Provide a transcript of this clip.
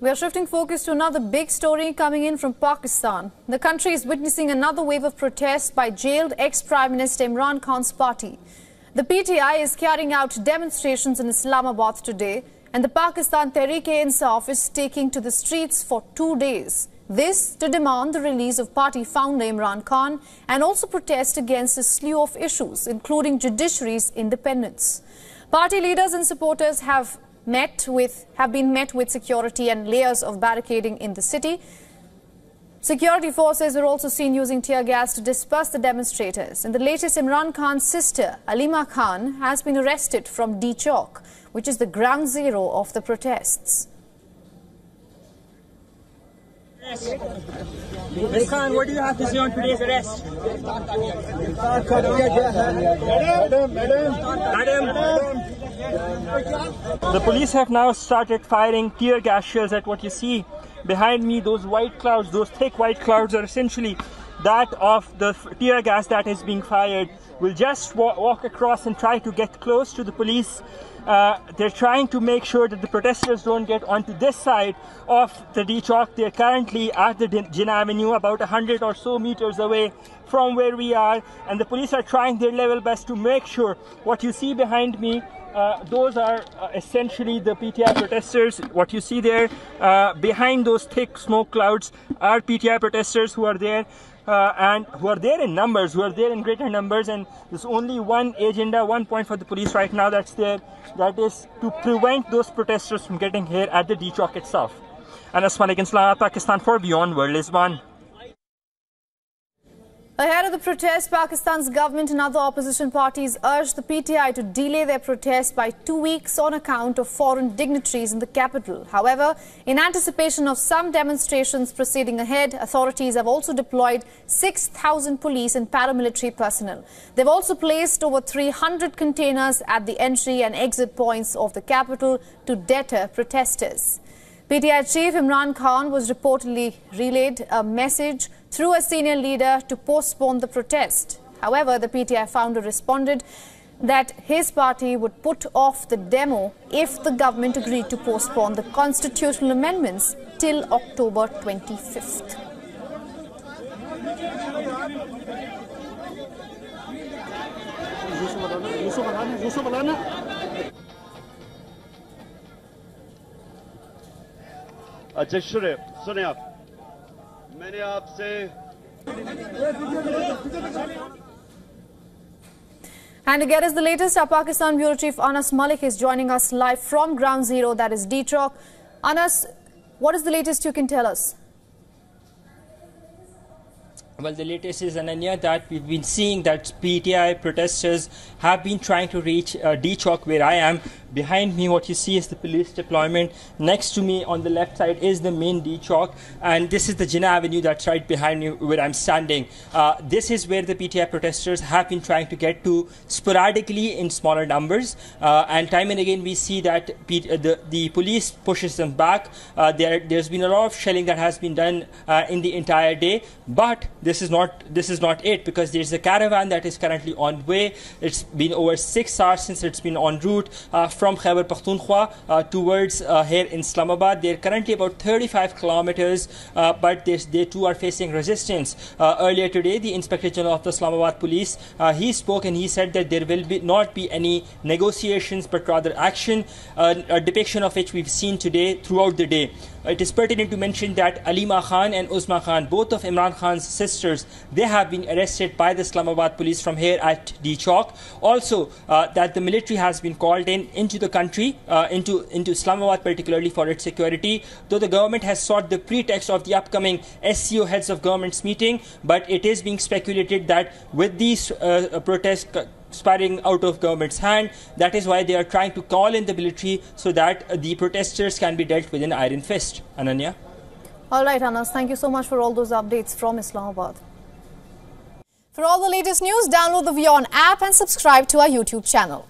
We are shifting focus to another big story coming in from Pakistan. The country is witnessing another wave of protests by jailed ex-Prime Minister Imran Khan's party. The PTI is carrying out demonstrations in Islamabad today, and the Pakistan Tehreek-e-Insaf is taking to the streets for 2 days. This to demand the release of party founder Imran Khan and also protest against a slew of issues, including judiciary's independence. Party leaders and supporters have been met with security and layers of barricading in the city. Security forces were also seen using tear gas to disperse the demonstrators. In the latest, Imran Khan's sister, Imran Khan, has been arrested from d-chowk, which is the ground zero of the protests. Ms. Khan, what do you have to say on today's arrest? Madam. The police have now started firing tear gas shells at what you see behind me. Those white clouds, those thick white clouds are essentially that of the tear gas that is being fired. We'll just walk across and try to get close to the police. They're trying to make sure that the protesters don't get onto this side of the d-chowk. They're currently at the Jinnah Avenue, about 100 or so meters away from where we are, and the police are trying their level best to make sure what you see behind me, those are essentially the PTI protesters. What you see there behind those thick smoke clouds are PTI protesters who are there. And who are there in numbers, who are there in greater numbers, and there's only one agenda, one point for the police right now that's there, that is to prevent those protesters from getting here at the d-chowk itself. And Islamabad and Lahore, Pakistan, for WION World is one. Ahead of the protest, Pakistan's government and other opposition parties urged the PTI to delay their protest by 2 weeks on account of foreign dignitaries in the capital. However, in anticipation of some demonstrations proceeding ahead, authorities have also deployed 6,000 police and paramilitary personnel. They've also placed over 300 containers at the entry and exit points of the capital to deter protesters. PTI chief Imran Khan was reportedly relayed a message through a senior leader to postpone the protest. However, the PTI founder responded that his party would put off the demo if the government agreed to postpone the constitutional amendments till October 25th. अच्छा सुने आप मैंने आपसे And to get us the latest, our Pakistan Bureau Chief Anas Malik is joining us live from Ground Zero, that is d-chowk. Anas, what is the latest you can tell us? Well, the latest is, Ananya, that we've been seeing that PTI protesters have been trying to reach d-chowk, where I am. Behind me, what you see is the police deployment. Next to me on the left side is the main d-chowk, and this is the Jinnah Avenue that's right behind me where I'm standing. This is where the PTI protesters have been trying to get to sporadically in smaller numbers, and time and again we see that the police pushes them back. There's been a lot of shelling that has been done in the entire day, but this is not it, because there's a caravan that is currently on way. It's been over 6 hours since it's been en route from Khyber Pakhtunkhwa towards here in Islamabad. They're currently about 35 kilometers, but they too are facing resistance. Earlier today, the Inspector General of the Islamabad Police, he spoke and he said that there will not be any negotiations, but rather action, a depiction of which we've seen today throughout the day. It is pertinent to mention that Imran Khan and Usman Khan, both of Imran Khan's sisters, they have been arrested by the Islamabad police from here at d-chowk. Also, that the military has been called into the country, into Islamabad particularly for its security, though the government has sought the pretext of the upcoming SCO heads of governments meeting, but it is being speculated that with these protests spiraling out of government's hand, that is why they are trying to call in the military so that the protesters can be dealt with an iron fist. Ananya? All right, Anas, thank you so much for all those updates from Islamabad. For all the latest news, download the WION app and subscribe to our YouTube channel.